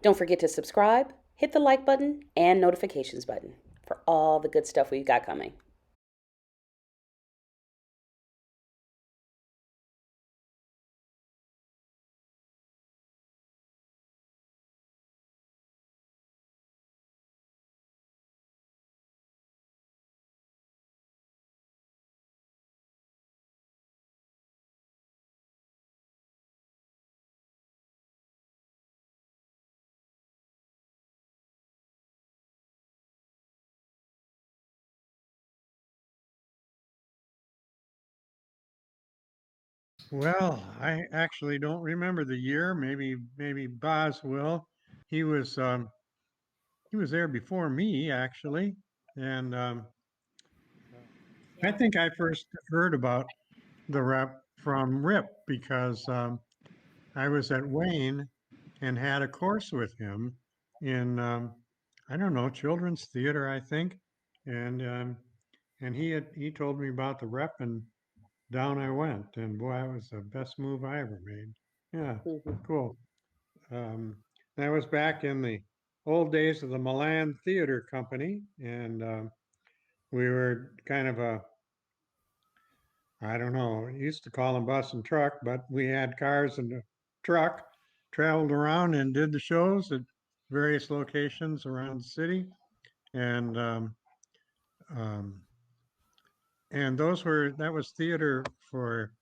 Don't forget to subscribe, hit the like button, and notifications button for all the good stuff we've got coming. Well, I actually don't remember the year. Maybe Boz will. He was he was there before me actually, and I think I first heard about the rep from Rip because I was at Wayne and had a course with him in I don't know, children's theater, I think, and he told me about the rep and down I went, and boy, it was the best move I ever made. Yeah, Mhm. cool. Um, that was back in the old days of the Milan Theater Company, and we were kind of a, I don't know, used to call them bus and truck, but we had cars and a truck, traveled around and did the shows at various locations around the city, and um, that was theater for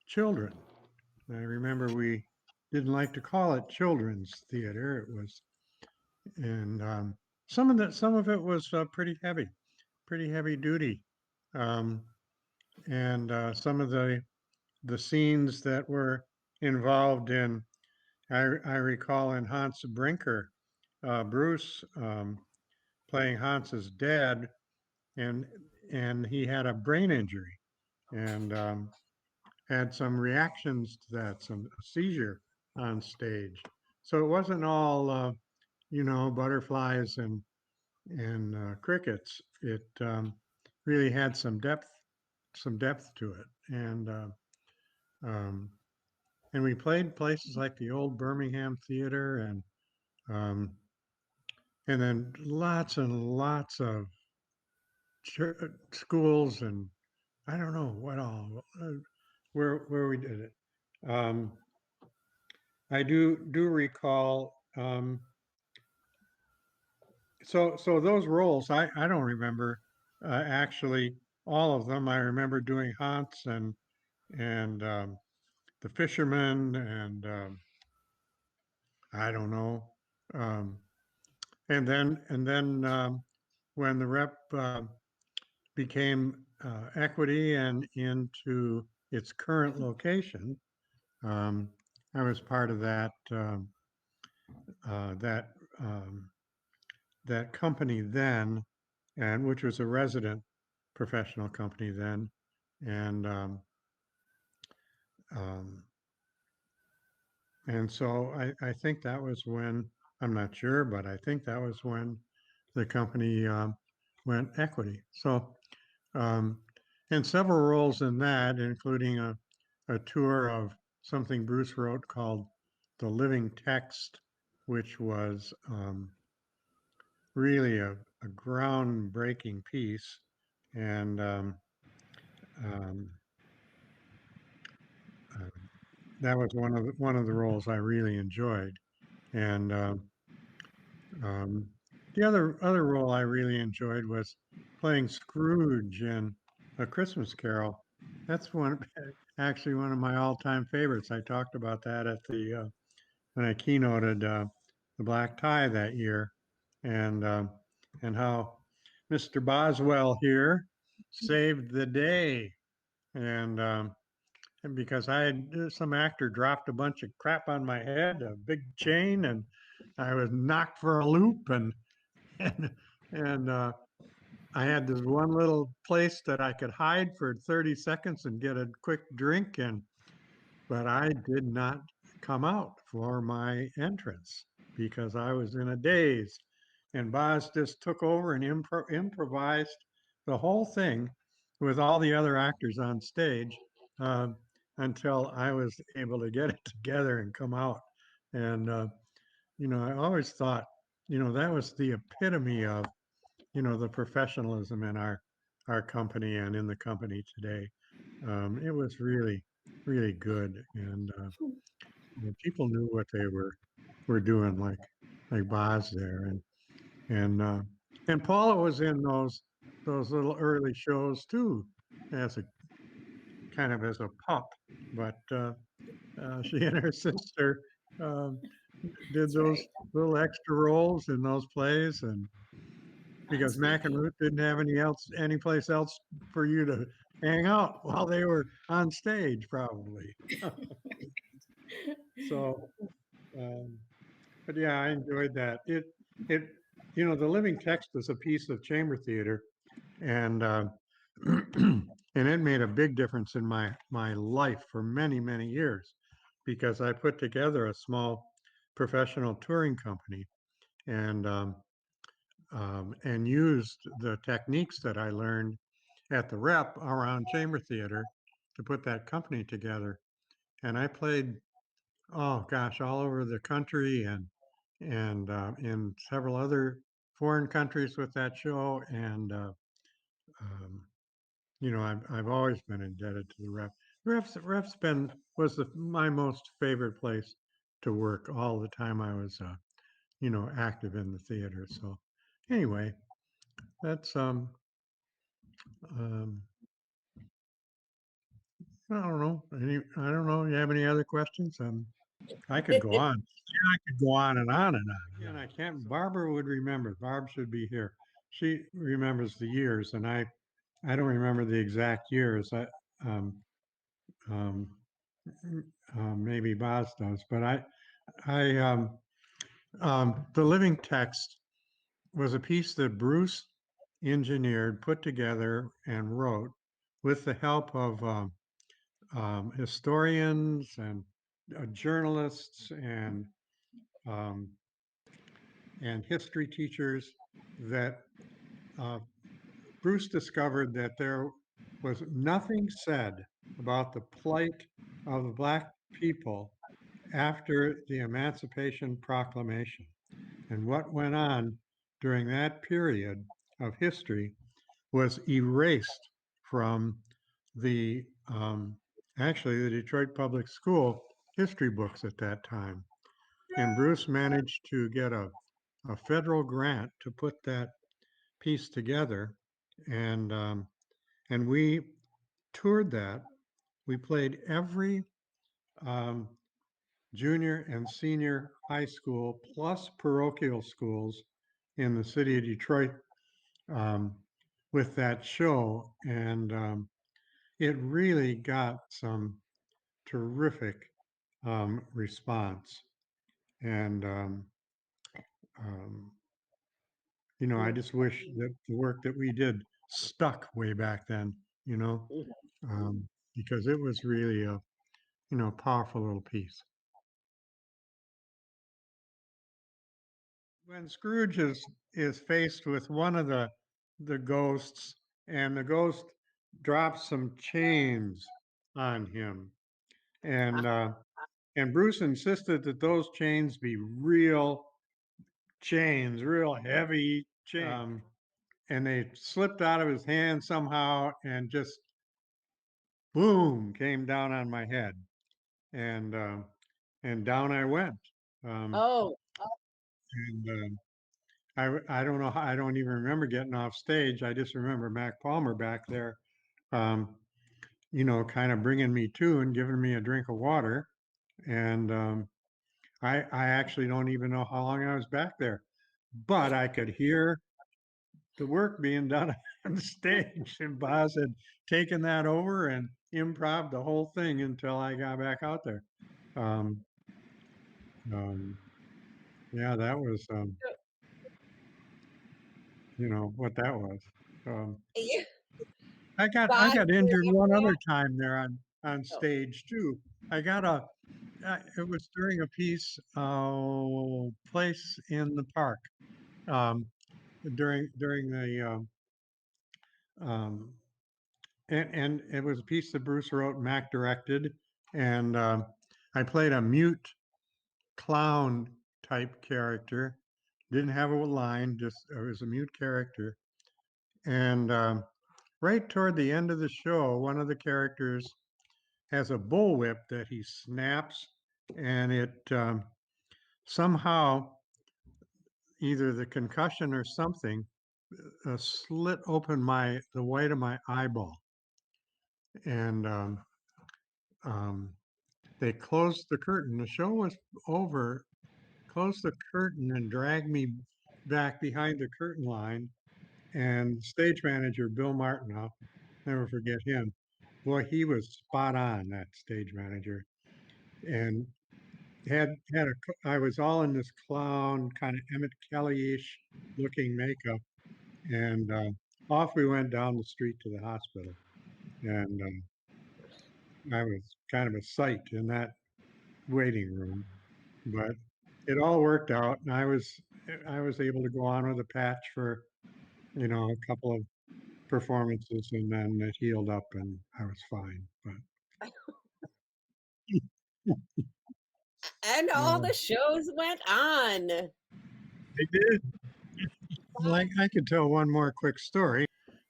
children. I remember we didn't like to call it children's theater. It was, and some of it was pretty heavy duty, um, and some of the scenes that were involved in, I recall in Hans Brinker, Bruce playing Hans's dad, and he had a brain injury, and had some reactions to that, some seizure on stage. So it wasn't all, butterflies and crickets. It really had some depth to it, um, and we played places like the old Birmingham Theater, um, and then lots and lots of schools, and I don't know what all where we did it. Um, I do recall. So those roles, I don't remember actually all of them. I remember doing Hans and the fisherman, and I don't know. Um, and then when the rep became equity and into its current location, um, I was part of uh, that um, that company then, and which was a resident professional company then, and um, and so I think that was when, I'm not sure, but I think that was when the company went equity. So um, and several roles in that, including a tour of something Bruce wrote called The Living Text, which was really a groundbreaking piece. And um, uh, that was one of the roles I really enjoyed. And um, the other role I really enjoyed was playing Scrooge in A Christmas Carol. That's one actually one of my all-time favorites. I talked about that at the when I keynoted the black tie that year, and how Mr. Boswell here saved the day, and because I had some actor dropped a bunch of crap on my head, a big chain, and I was knocked for a loop, and and I had this one little place that I could hide for 30 seconds and get a quick drink, and but I did not come out for my entrance because I was in a daze. And Boz just took over and improvised the whole thing with all the other actors on stage uh, until I was able to get it together and come out. And I always thought, that was the epitome of, the professionalism in our company and in the company today. It was really, really good, and people knew what they were doing, like Boz there, and uh, and Paula was in those little early shows too, as a kind of as a pup, but she and her sister um, did That's those right. little extra roles in those plays, and because That's Mac and neat. Ruth didn't have any place else for you to hang out while they were on stage, probably. So, um, but yeah, I enjoyed that. It, the living text was a piece of chamber theater, and and it made a big difference in my life for many, many years, because I put together a small professional touring company, and and used the techniques that I learned at the Rep around chamber theater to put that company together. And I played, oh gosh, all over the country, and in several other foreign countries with that show. And um, I've always been indebted to the Rep. Rep's been was my most favorite place to work all the time I was active in the theater. So anyway, that's um I don't know. I don't know. You have any other questions? I could go on. Yeah, I could go on and on and on. Again, I can't. Barbara would remember. Barb should be here. She remembers the years, and I don't remember the exact years. Um, um, Maybe Boz does, but I, the living text was a piece that Bruce engineered, put together, and wrote with the help of historians and journalists um, and history teachers, that uh, Bruce discovered that there was nothing said about the plight of the Black people after the Emancipation Proclamation and what went on during that period of history was erased from the actually the Detroit Public School history books at that time. And Bruce managed to get a federal grant to put that piece together, and we toured that. We played every um, junior and senior high school plus parochial schools in the city of Detroit um, with that show, and it really got some terrific response. And um, I just wish that the work that we did stuck way back then, you know, um, because it was really a powerful little piece. When Scrooge is faced with one of the ghosts, and the ghost drops some chains on him, and Bruce insisted that those chains be real chains, real heavy chains. And they slipped out of his hand somehow, and just boom, came down on my head, and down I went. Um, Oh, and I don't know how, I don't even remember getting off stage. I just remember Mac Palmer back there, um, kind of bringing me to and giving me a drink of water. And I actually don't even know how long I was back there, but I could hear the work being done on the stage, and Boz had taken that over and improv the whole thing until I got back out there. Um, um, yeah, that was, what that was. Um, yeah. I Boz, got injured one other time there on oh, stage too. I got it was during a piece, place in the park, um, during the, um, and it was a piece that Bruce wrote, Mac directed, and I played a mute clown type character, didn't have a line, just it was a mute character. And right toward the end of the show, one of the characters has a bullwhip that he snaps, and it somehow, either the concussion or something, slit open the white of my eyeball, and um, they closed the curtain. The show was over, closed the curtain, and dragged me back behind the curtain line. And stage manager Bill Martin, I'll never forget him. Boy, he was spot on, that stage manager, and I was all in this clown kind of Emmett Kelly-ish looking makeup, and off we went down the street to the hospital, and I was kind of a sight in that waiting room, but it all worked out, and I was able to go on with a patch for a couple of performances, and then it healed up, and I was fine. But And all the shows went on. they did. Like I could tell one more quick story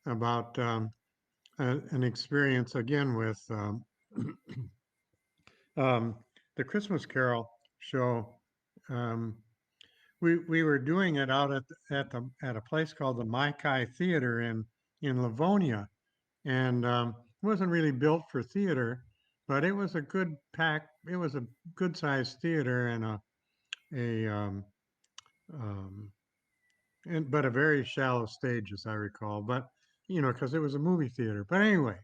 about an experience again with um, the Christmas Carol show. Um, we were doing it out at a place called the Maikai Theater in Livonia, and it wasn't really built for theater, but it was a good pack. It was a good sized theater and a um, but a very shallow stage, as I recall. But because it was a movie theater. But anyway,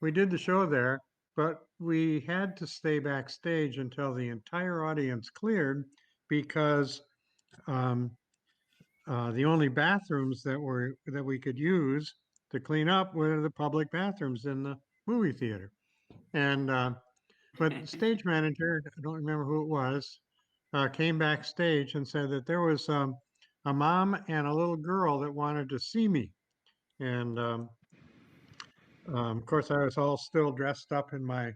we did the show there, but we had to stay backstage until the entire audience cleared because um, the only bathrooms that we could use to clean up were the public bathrooms in the movie theater. And but the stage manager, I don't remember who it was, came backstage and said that there was a mom and a little girl that wanted to see me. And of course, I was all still dressed up in my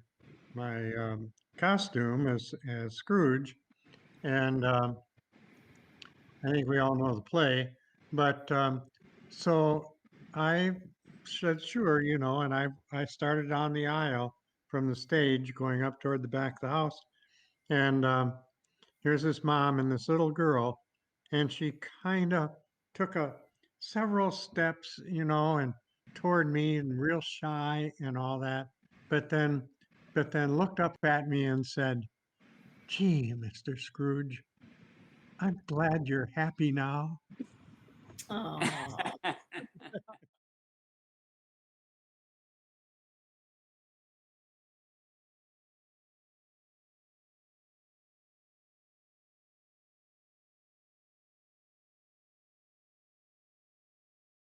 costume as Scrooge, and I think we all know the play. But so I said, sure, and I started on the aisle from the stage going up toward the back of the house. And here's this mom and this little girl, and she kind of took several steps, and toward me and real shy and all that. But then, but then looked up at me and said, "Gee, Mr. Scrooge, I'm glad you're happy now." Oh.